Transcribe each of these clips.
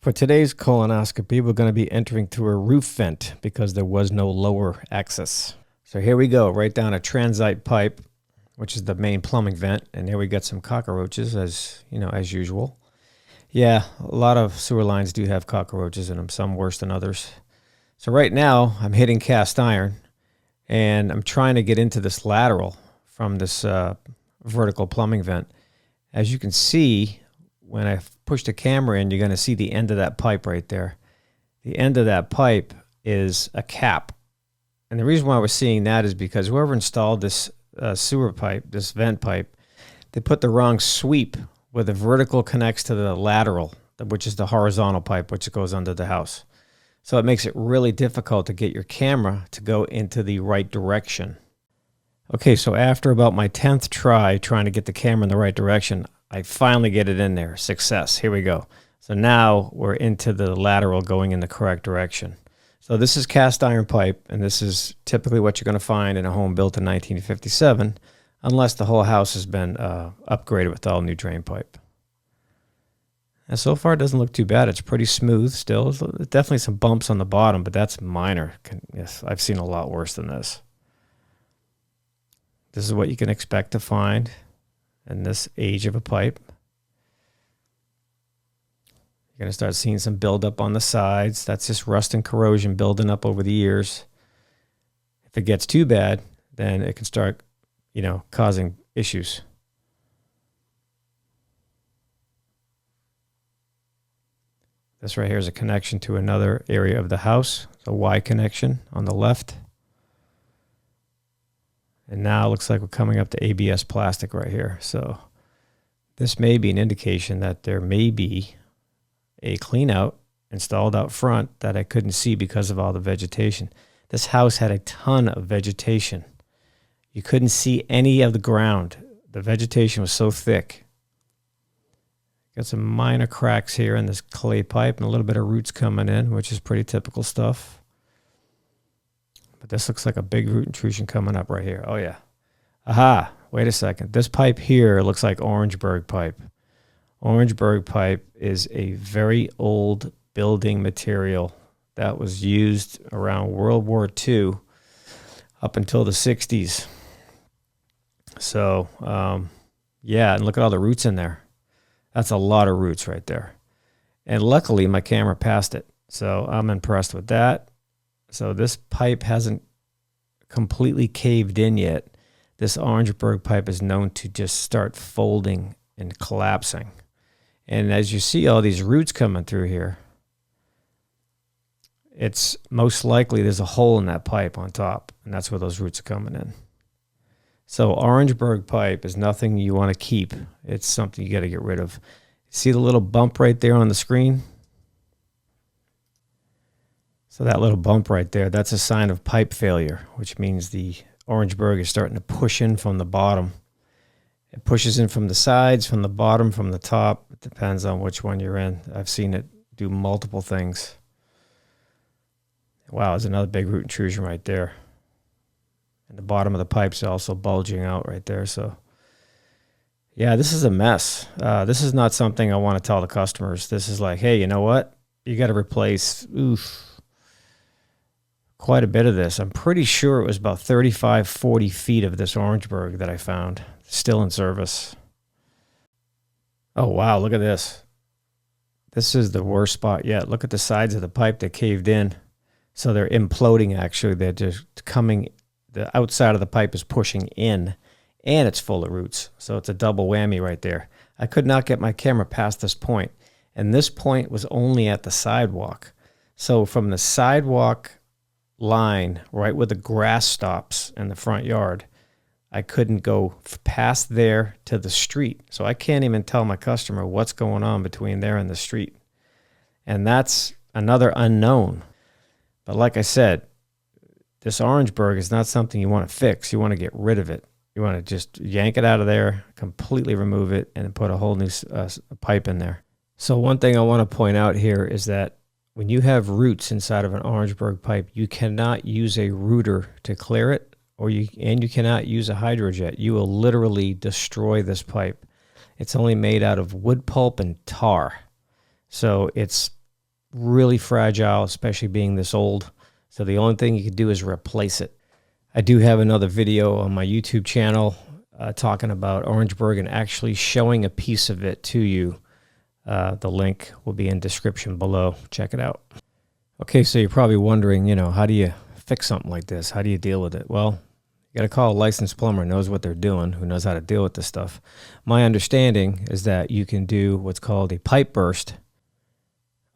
For today's colonoscopy, we're going to be entering through a roof vent because there was no lower access. So here we go, right down a transite pipe, which is the main plumbing vent, and there we got some cockroaches, as usual. Yeah, a lot of sewer lines do have cockroaches in them, some worse than others. So right now, I'm hitting cast iron, and I'm trying to get into this lateral from this vertical plumbing vent. As you can see, when I push the camera in, you're going to see the end of that pipe right there. The end of that pipe is a cap. And the reason why we're seeing that is because whoever installed this sewer pipe, this vent pipe, they put the wrong sweep where the vertical connects to the lateral, which is the horizontal pipe, which goes under the house. So it makes it really difficult to get your camera to go into the right direction. Okay, so after about my 10th try trying to get the camera in the right direction, I finally get it in there. Success. Here we go. So now we're into the lateral going in the correct direction. So this is cast iron pipe, and this is typically what you're going to find in a home built in 1957, unless the whole house has been upgraded with all new drain pipe. And so far it doesn't look too bad. It's pretty smooth still. There's definitely some bumps on the bottom, but that's minor. Yes, I've seen a lot worse than this. This is what you can expect to find in this age of a pipe. You're going to start seeing some buildup on the sides. That's just rust and corrosion building up over the years. If it gets too bad, then it can start, causing issues. This right here is a connection to another area of the house. It's a Y connection on the left. And now it looks like we're coming up to ABS plastic right here. So this may be an indication that there may be a clean out installed out front that I couldn't see because of all the vegetation. This house had a ton of vegetation. You couldn't see any of the ground. The vegetation was so thick. Got some minor cracks here in this clay pipe and a little bit of roots coming in, which is pretty typical stuff. But this looks like a big root intrusion coming up right here. Oh, yeah. Aha. Wait a second. This pipe here looks like Orangeburg pipe. Orangeburg pipe is a very old building material that was used around World War II up until the 60s. So, yeah, and look at all the roots in there. That's a lot of roots right there. And luckily, my camera passed it. So I'm impressed with that. So this pipe hasn't completely caved in yet. This Orangeburg pipe is known to just start folding and collapsing. And as you see all these roots coming through here, it's most likely there's a hole in that pipe on top, and that's where those roots are coming in. So Orangeburg pipe is nothing you want to keep. It's something you got to get rid of. See the little bump right there on the screen? So that little bump right there, that's a sign of pipe failure, which means the Orangeburg is starting to push in from the bottom. It pushes in from the sides, from the bottom, from the top. It depends on which one you're in. I've seen it do multiple things. Wow, there's another big root intrusion right there. And the bottom of the pipe's also bulging out right there. So, yeah, this is a mess. This is not something I want to tell the customers. This is like, hey, you know what? You got to replace, quite a bit of this. I'm pretty sure it was about 35, 40 feet of this Orangeburg that I found still in service. Oh, wow, look at this. This is the worst spot yet. Look at the sides of the pipe that caved in. So they're imploding, actually. They're just coming, the outside of the pipe is pushing in, and it's full of roots. So it's a double whammy right there. I could not get my camera past this point, and this point was only at the sidewalk. So from the sidewalk line, right where the grass stops in the front yard, I couldn't go past there to the street. So I can't even tell my customer what's going on between there and the street. And that's another unknown. But like I said, this Orangeburg is not something you want to fix. You want to get rid of it. You want to just yank it out of there, completely remove it, and put a whole new pipe in there. So one thing I want to point out here is that when you have roots inside of an Orangeburg pipe, you cannot use a rooter to clear it, and you cannot use a hydrojet. You will literally destroy this pipe. It's only made out of wood pulp and tar. So it's really fragile, especially being this old. So the only thing you can do is replace it. I do have another video on my YouTube channel talking about Orangeburg and actually showing a piece of it to you. The link will be in description below. Check it out. Okay, so you're probably wondering, how do you fix something like this? How do you deal with it? Well, you got to call a licensed plumber who knows what they're doing, who knows how to deal with this stuff. My understanding is that you can do what's called a pipe burst.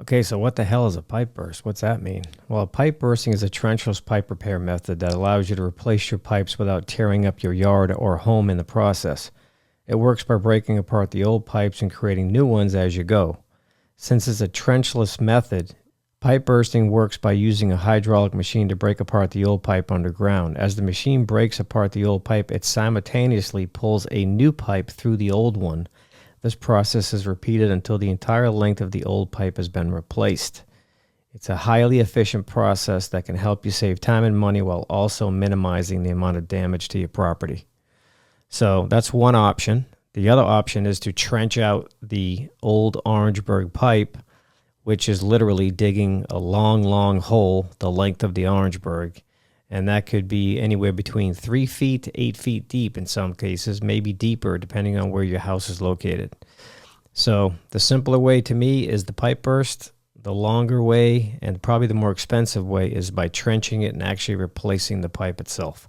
Okay, so what the hell is a pipe burst? What's that mean? Well, pipe bursting is a trenchless pipe repair method that allows you to replace your pipes without tearing up your yard or home in the process. It works by breaking apart the old pipes and creating new ones as you go. Since it's a trenchless method, pipe bursting works by using a hydraulic machine to break apart the old pipe underground. As the machine breaks apart the old pipe, it simultaneously pulls a new pipe through the old one. This process is repeated until the entire length of the old pipe has been replaced. It's a highly efficient process that can help you save time and money while also minimizing the amount of damage to your property. So that's one option. The other option is to trench out the old Orangeburg pipe, which is literally digging a long, long hole the length of the Orangeburg. And that could be anywhere between 3 feet to 8 feet deep in some cases, maybe deeper depending on where your house is located. So the simpler way to me is the pipe burst. The longer way and probably the more expensive way is by trenching it and actually replacing the pipe itself.